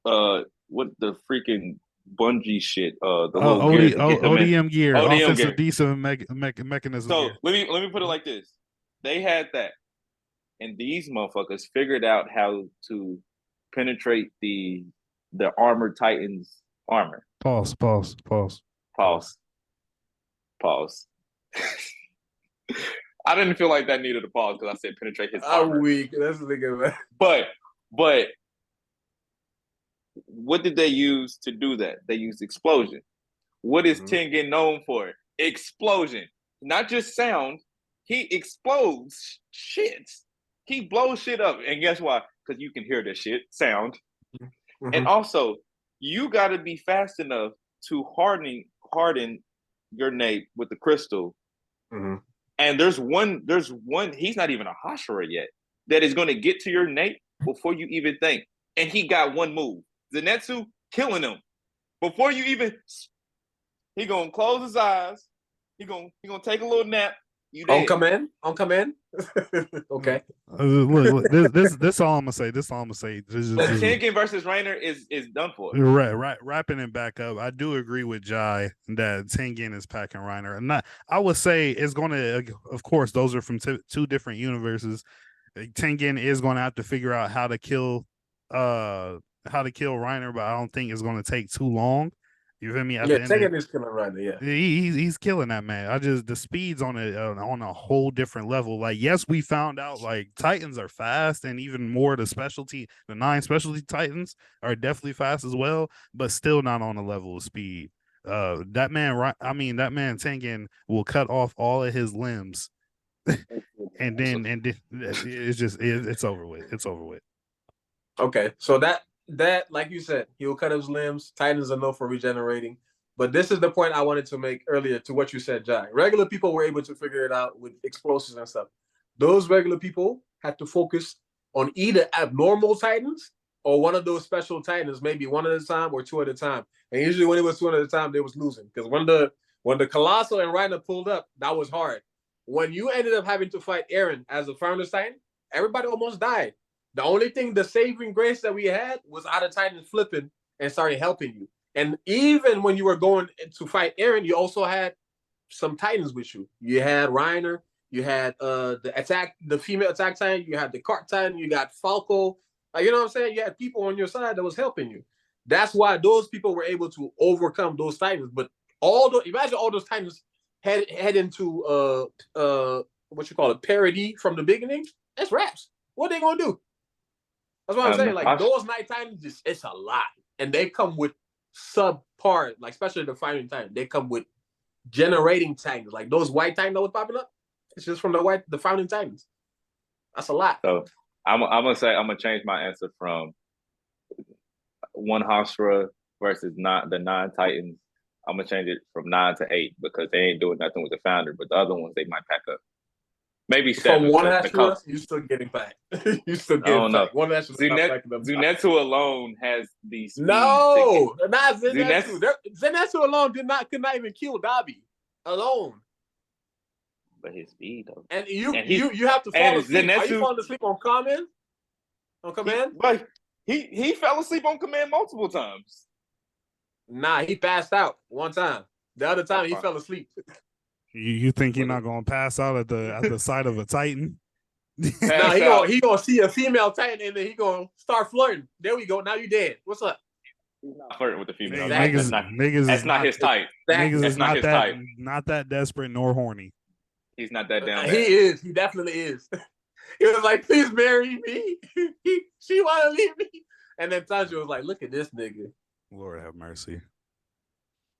what the freaking Bungie shit, the little ODM gear, ODM offensive decent mechanism. So gear. let me put it like this: they had that, and these motherfuckers figured out how to penetrate the armored Titan's armor. Pause. I didn't feel like that needed a pause because I said penetrate his armor. I'm weak. That's the thing, man. But what did they use to do that? They used explosion. What is Tengen known for? Explosion. Not just sound. He explodes shit. He blows shit up. And guess why? Because you can hear that shit, sound. Mm-hmm. And also, you got to be fast enough to harden your nape with the crystal. Mm-hmm. And there's one, he's not even a Hashira yet, that is going to get to your nape before you even think. And he got one move. Zenitsu killing him. Before you even, he going to close his eyes. He going to take a little nap. You dead. On command. Okay. Look, this all I'm gonna say. Tengen versus Reiner is done for. Right. Wrapping it back up, I do agree with Jai that Tengen is packing Reiner, and I would say it's going to. Of course, those are from 2 different universes. Tengen is going to have to figure out how to kill Reiner, but I don't think it's going to take too long. You feel me? Tengen is killing Reiner. Yeah, he's killing that man. The speed's on a whole different level. Like, yes, we found out like Titans are fast, and even more the 9 specialty Titans are definitely fast as well, but still not on the level of speed. That man Tengen will cut off all of his limbs, and then it's over with. It's over with. Okay, so that like you said, he will cut his limbs. Titans are known for regenerating. But this is the point I wanted to make earlier to what you said, Jai. Regular people were able to figure it out with explosives and stuff. Those regular people had to focus on either abnormal Titans or one of those special Titans, maybe 1 at a time or 2 at a time. And usually when it was 2 at a time, they was losing. Because when the Colossal and Reiner pulled up, that was hard. when you ended up having to fight Aaron as a Founders Titan, everybody almost died. The only thing, the saving grace that we had was Other Titans flipping and started helping you. And even when you were going to fight Aaron, you also had some Titans with you. You had Reiner, you had the female attack Titan, you had the Cart Titan, you got Falco. You know what I'm saying? You had people on your side that was helping you. That's why those people were able to overcome those Titans. But imagine all those Titans head into what you call it, parody from the beginning. That's raps. What are they gonna do? That's what I'm saying. Like those Night Titans, it's a lot, and they come with subpar, like especially the Fighting Titan. They come with generating Titans, like those White Titans that was popping up. It's just from the Founding Titans. That's a lot. So I'm gonna change my answer from one Hashira versus the 9 Titans. I'm gonna change it from 9 to 8 because they ain't doing nothing with the founder, but the other ones they might pack up. Maybe 7. From one Hashira, you still getting back. You still getting back. One Hashira. Zenitsu alone has these. No, not Zenitsu. Zenitsu alone could not even kill Dabi alone. But his speed though. And you have to fall asleep. Are you falling asleep on command? On command? He fell asleep on command multiple times. Nah, he passed out one time. The other time he fell asleep. You think he's not gonna pass out at the sight of a Titan? Nah, he gonna see a female Titan and then he gonna start flirting. There we go. Now you dead. What's up? He's not flirting with the female. Niggas that's not his type. Niggas is not his type. Not that desperate nor horny. He's not that down. He is. He definitely is. He was like, "Please marry me." She wanna leave me, and then Tanjiro was like, "Look at this nigga." Lord have mercy.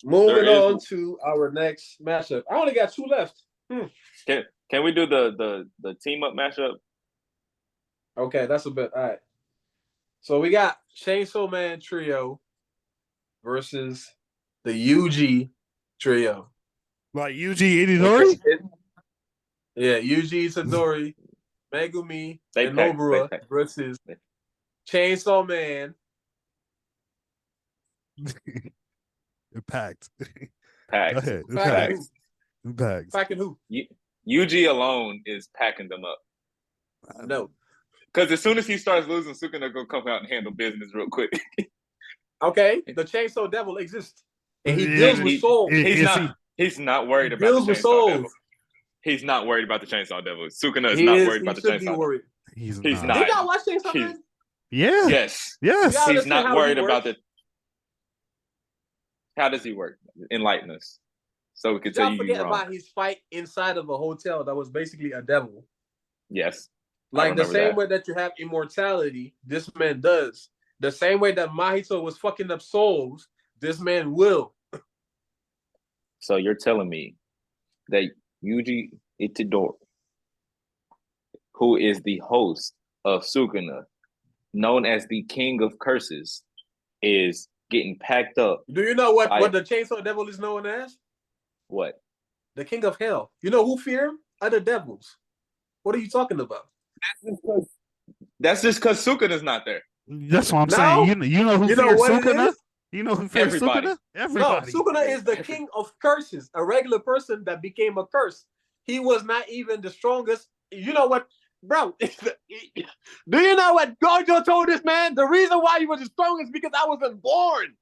Moving on to our next matchup. I only got 2 left. Can we do the team up matchup? Okay, that's a bit. All right. So we got Chainsaw Man Trio versus the UG Trio. Like Yuji Itadori? Yeah, Yuji Itadori, Megumi, and Nobara versus Chainsaw Man. Packed. Packed. Go ahead. Packed. Packing who? UG alone is packing them up. No. Because as soon as he starts losing, Sukuna gonna come out and handle business real quick. Okay, the Chainsaw Devil exists, and he deals with souls. He's not worried about the Chainsaw Devil. He's not worried about the Chainsaw Devil. Sukuna is not worried about the Chainsaw Devil. He's not. Did y'all watch Chainsaw Man? Yeah. Yes. He's not worried about the. How does he work? Enlighten us, so we can tell you. Forget about his fight inside of a hotel that was basically a devil. Yes. Like the same way that you have immortality, this man does. The same way that Mahito was fucking up souls, this man will. So you're telling me that Yuji Itadori, who is the host of Sukuna, known as the King of Curses, is getting packed up. Do you know what the Chainsaw Devil is known as? What? The King of Hell. You know who fear him? Other devils. What are you talking about? That's just because Sukuna's not there. That's what I'm saying. You know who fears Sukuna? You know who fears Sukuna? Everybody. No, Sukuna is the king of curses. A regular person that became a curse. He was not even the strongest. You know what, bro? Do you know what Gojo told this man? The reason why he was the strongest because I wasn't born.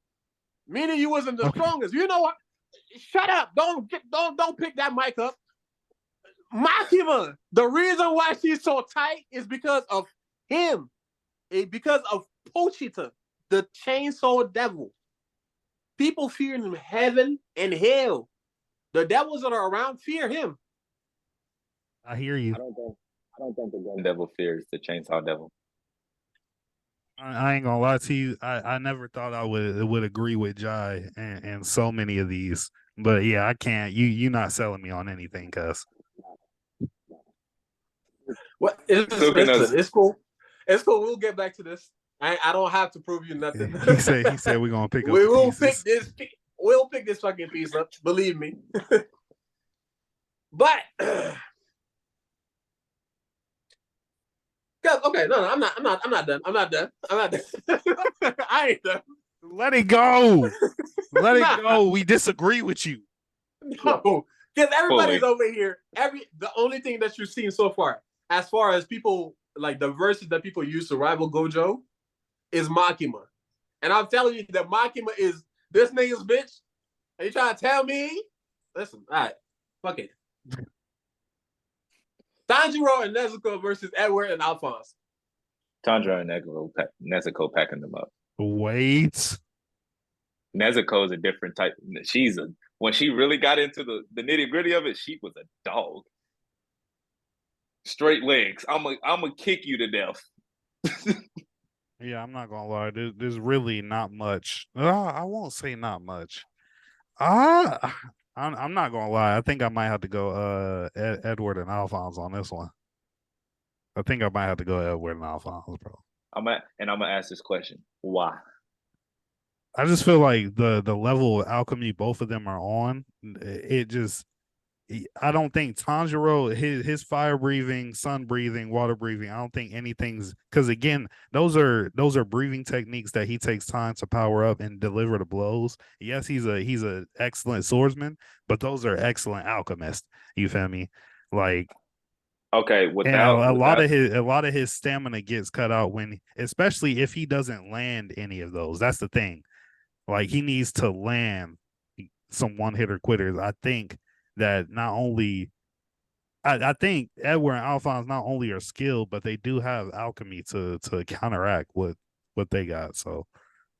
Meaning you wasn't the strongest. You know what? Shut up. Don't pick that mic up. Makima, the reason why she's so tight is because of him. Because of Pochita, the Chainsaw Devil. People fear him in heaven and hell. The devils that are around fear him. I hear you. I don't think the Gun Devil fears the Chainsaw Devil. I ain't gonna lie to you. I never thought I would agree with Jai and so many of these. But yeah, I can't. You're not selling me on anything, cuz. What? It's cool. It's cool. We'll get back to this. I don't have to prove you nothing. He said we're gonna pick up. We'll pick this. We'll pick this fucking piece up. Believe me. But okay, no, I'm not done. I'm not done. I ain't done. Let it go. Let it go. We disagree with you. No, Because everybody's over here. The only thing that you've seen so far as people like the verses that people use to rival Gojo, is Makima. And I'm telling you that Makima is this nigga's bitch. Are you trying to tell me? Listen, all right, fuck it. Tanjiro and Nezuko versus Edward and Alphonse. Tanjiro and Nezuko packing them up. Wait. Nezuko is a different type. When she really got into the nitty gritty of it, she was a dog. Straight legs. I'm gonna kick you to death. Yeah, I'm not gonna lie. There's really not much. I won't say not much. I'm not gonna lie. I think I might have to go Edward and Alphonse on this one. I think I might have to go Edward and Alphonse, bro. I'm gonna ask this question. Why? I just feel like the level of alchemy both of them are on, it just I don't think Tanjiro, his fire breathing, sun breathing, water breathing, I don't think anything's, because again, those are breathing techniques that he takes time to power up and deliver the blows. Yes, he's a excellent swordsman, but those are excellent alchemists. You feel me? Like, okay, a lot of his stamina gets cut out especially if he doesn't land any of those. That's the thing. Like, he needs to land some one-hitter quitters. I think that not only I think Edward and Alphonse not only are skilled, but they do have alchemy to counteract what they got. So,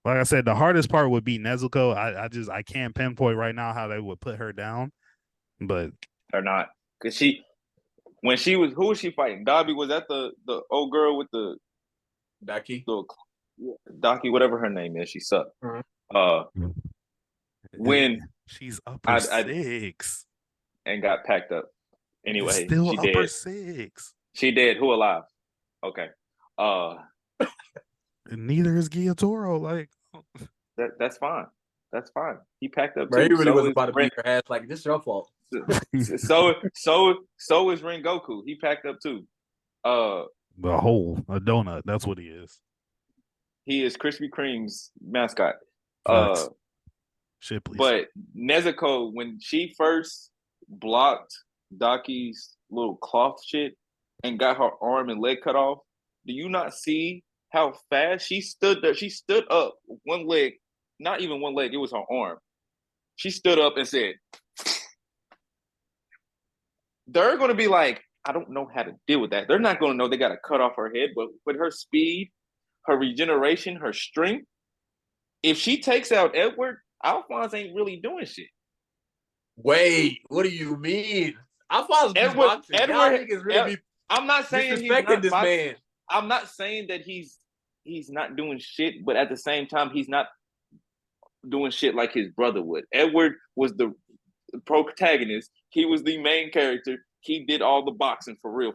like I said, the hardest part would be Nezuko. I can't pinpoint right now how they would put her down, but or not, because when she was, who was she fighting? Dobby, was that the old girl with the Daki, whatever her name is. She sucked. Mm-hmm. When she's upper 6 and got packed up. Anyway, still she upper dead. 6. She dead. Who alive? Okay. Neither is Gyatoro. Like, that's fine. That's fine. He packed up. Bro, he really was about to beat her ass. Like, this is your fault. so is Rengoku. He packed up too. A donut. That's what he is. He is Krispy Kreme's mascot. Shit, please. But Nezuko, when she first blocked Daki's little cloth shit and got her arm and leg cut off, do you not see how fast she stood there? She stood up, one leg, not even one leg, it was her arm. She stood up and said, they're going to be like, I don't know how to deal with that. They're not going to know they got to cut off her head, but with her speed, her regeneration, her strength, if she takes out Edward, Alphonse ain't really doing shit. Wait, what do you mean? Alphonse Edward is really I'm not saying he's not this man. I'm not saying that he's not doing shit, but at the same time, he's not doing shit like his brother would. Edward was the protagonist. He was the main character. He did all the boxing for real.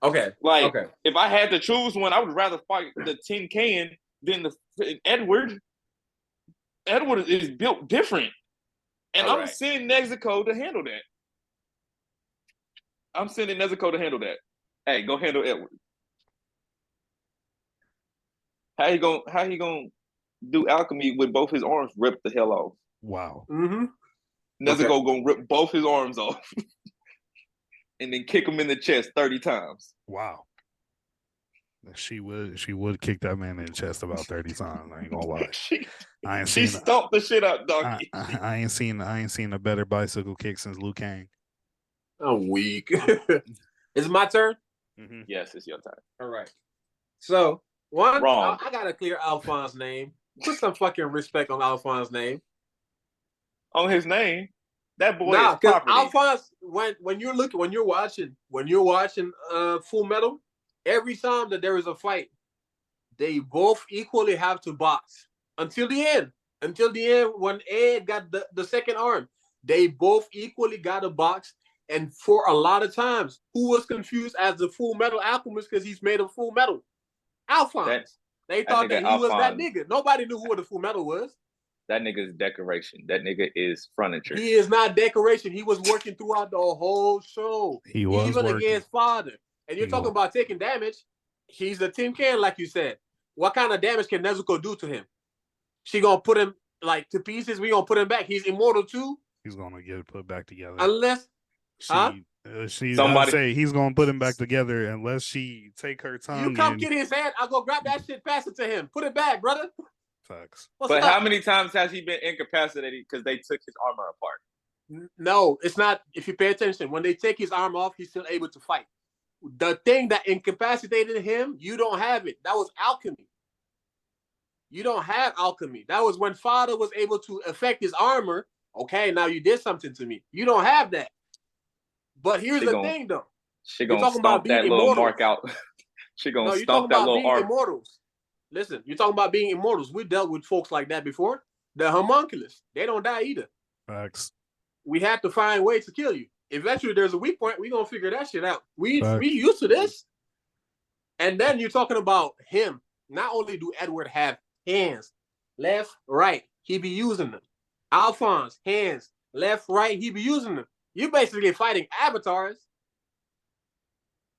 Okay. Like, if I had to choose one, I would rather fight the Tin Can than the Edward. Edward is built different. And I'm sending Nezuko to handle that. Hey, go handle Edward. How he gonna do alchemy with both his arms ripped the hell off? Wow. Mm-hmm. Nezuko gonna rip both his arms off and then kick him in the chest 30 times. Wow. She would kick that man in the chest about 30 times. I ain't gonna lie. She stomped the shit out, Donkey. I ain't seen a better bicycle kick since Liu Kang. I'm weak. Is it my turn? Mm-hmm. Yes, it's your turn. All right. So wrong. I gotta clear Alphonse's name. Put some fucking respect on Alphonse's name. On his name? That boy is property. Alphonse, when you're watching Full Metal, every time that there is a fight, they both equally have to box until the end. Until the end, when Ed got the second arm, they both equally got a box. And for a lot of times, who was confused as the Full Metal Alchemist because he's made of Full Metal? Alphonse. They thought that he was that nigga. Nobody knew who the Full Metal was. That nigga is decoration. That nigga is furniture. He is not decoration. He was working throughout the whole show. He was even working. Against Father. And you're talking about taking damage. He's the Tin Can, like you said. What kind of damage can Nezuko do to him? She gonna put him like to pieces. We gonna put him back. He's immortal too. He's gonna get it put back together. Unless, huh? I'd Somebody- say he's gonna put him back together unless she take her You tongue come and get his hand, I'll go grab that shit, pass it to him. Put it back, brother. facts. What's But up? how many times has he been incapacitated because they took his armor apart? No, it's not. If you pay attention, when they take his arm off, he's still able to fight. The thing that incapacitated him, you don't have it. That was alchemy. You don't have alchemy. That was when Father was able to affect his armor. Okay, now you did something to me. You don't have that. But here's the thing, though. She You're gonna talking about stomp that being little immortal. mark out. She gonna No, you're talking stomp that about little being arm. immortals. Listen, you're talking about being immortals. We dealt with folks like that before. The homunculus, they don't die either. Facts. We had to find ways to kill you. Eventually, there's a weak point. We're gonna figure that shit out. We Facts. used to this. And then you're talking about him. Not only do Edward have hands, left, right, he be using them. Alphonse, hands, left, right, he be using them. You basically fighting avatars.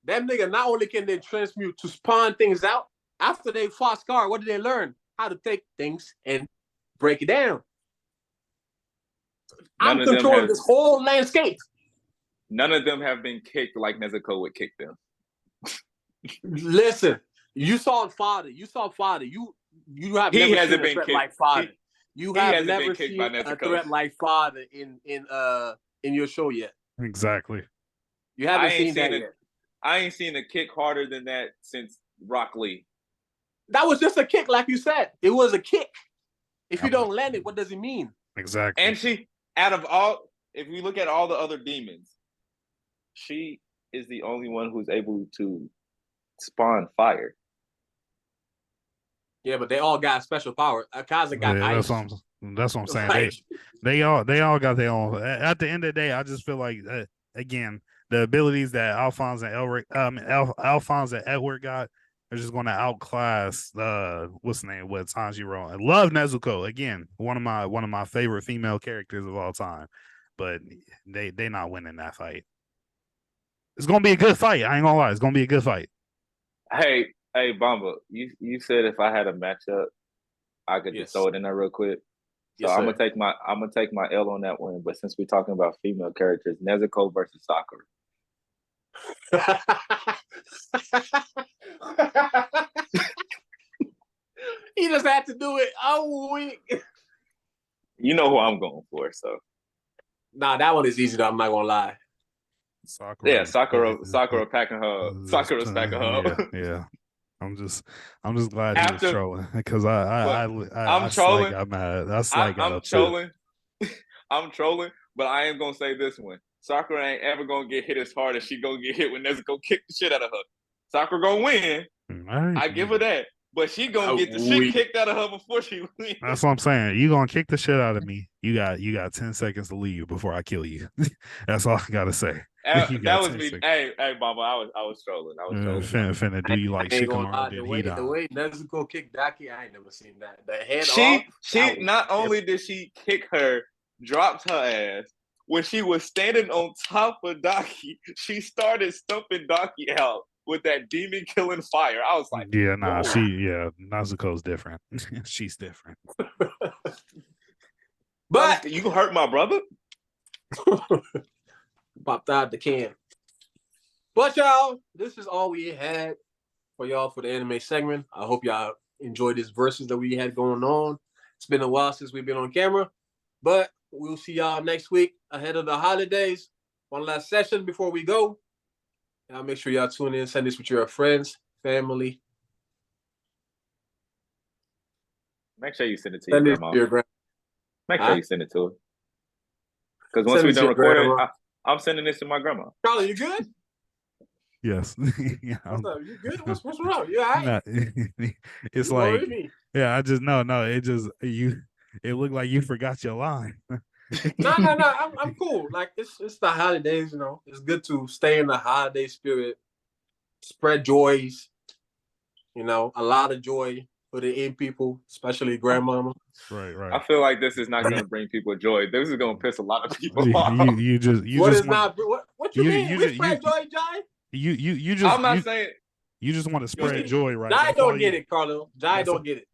Them nigga not only can they transmute to spawn things out, after they fought Scar, what did they learn? How to take things and break it down. None I'm of them controlling have- this whole landscape. None of them have been kicked like Nezuko would kick them. Listen, you saw Father. You saw Father. You have He never hasn't seen a been threat kicked. like Father. You he have hasn't been never kicked seen by a Nezuko. threat like Father in your show yet. Exactly. You haven't I ain't seen that seen it. yet. I ain't seen a kick harder than that since Rock Lee. That was just a kick, like you said. It was a kick. If you don't land it, what does it mean? Exactly. And she, out of all, if we look at all the other demons, she is the only one who's able to spawn fire. Yeah, but they all got special power. Akaza got ice. That's what I'm saying. Like, They all got their own. At the end of the day, I just feel like again, the abilities that Alphonse and Edward got are just going to outclass what's the name with Tanjiro. I love Nezuko, again, one of my favorite female characters of all time, but they not winning that fight. It's gonna be a good fight. I ain't gonna lie, it's gonna be a good fight. Hey, Bamba, you said if I had a matchup, I could Yes. just throw it in there real quick. So yes, I'm sir. gonna take my L on that one. But since we're talking about female characters, Nezuko versus Sakura. He just had to do it all week. You know who I'm going for, so Nah, that one is easy though. I'm not gonna lie. yeah, Sakura packing her, Sakura's packing her. Yeah. I'm just glad he was After- trolling because I'm trolling. I'm mad. That's like I'm trolling. I'm trolling, but I am gonna say this one. Sakura ain't ever gonna get hit as hard as she gonna get hit when Nezuko kick the shit out of her. Sakura gonna win. I give her that. But she gonna get the shit kicked out of her before she wins. That's what I'm saying. You gonna kick the shit out of me. You got 10 seconds to leave before I kill you. That's all I gotta say. You That got was 10 me. seconds. Hey, Baba, I was trolling. Finna do you like I ain't gonna lie, Shikamaru the did way Hidan. Nezuko kicked Daki, I ain't never seen that. The head She off. that was- not only did she kick her, dropped her ass. When she was standing on top of Daki, she started stumping Daki out with that demon killing fire. I was like, Yeah, nah, whoa. Nezuko's different. She's different. But you hurt my brother? popped out the can. But y'all, this is all we had for y'all for the anime segment. I hope y'all enjoyed this verses that we had going on. It's been a while since we've been on camera, but we'll see y'all next week ahead of the holidays. One last session before we go. Y'all make sure y'all tune in, send this with your friends, family. Make sure you send it to Send your it grandma. to your grandma. Make sure you send it to her. Because once Send we're it to done your recording, grandma. I'm sending this to my grandma. Charlie, you good? Yes. Yeah, What's up? You good? What's wrong? You all right? nah, it's You like worried me. yeah, I just no, it just it looked like you forgot your line. No. I'm cool. Like it's the holidays, you know. It's good to stay in the holiday spirit, spread joys. You know, a lot of joy for the in people, especially grandmama. Right. I feel like this is not going to bring people joy. This is going to piss a lot of people off. You just What just is want, not? What you mean? We spread joy, Jai. you just I'm not saying you just want to spread see, joy, right? Jai That's all don't get you- it, Carlo. Jai that's don't all- get it.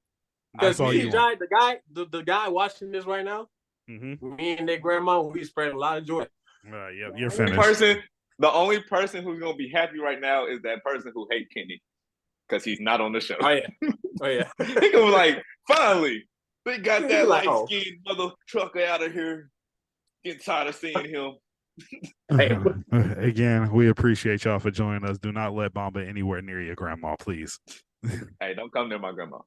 That's Because all you you see, want. Jai, the guy watching this right now, Mm-hmm. Me and their grandma, we spread a lot of joy. Yeah, you're The finished. only person who's gonna be happy right now is that person who hates Kenny because he's not on the show. Oh yeah, oh yeah. He gonna be like, finally, they got that Like, light skinned mother trucker out of here. Getting tired of seeing him. Hey. Again, we appreciate y'all for joining us. Do not let Bamba anywhere near your grandma, please. Hey, don't come near my grandma.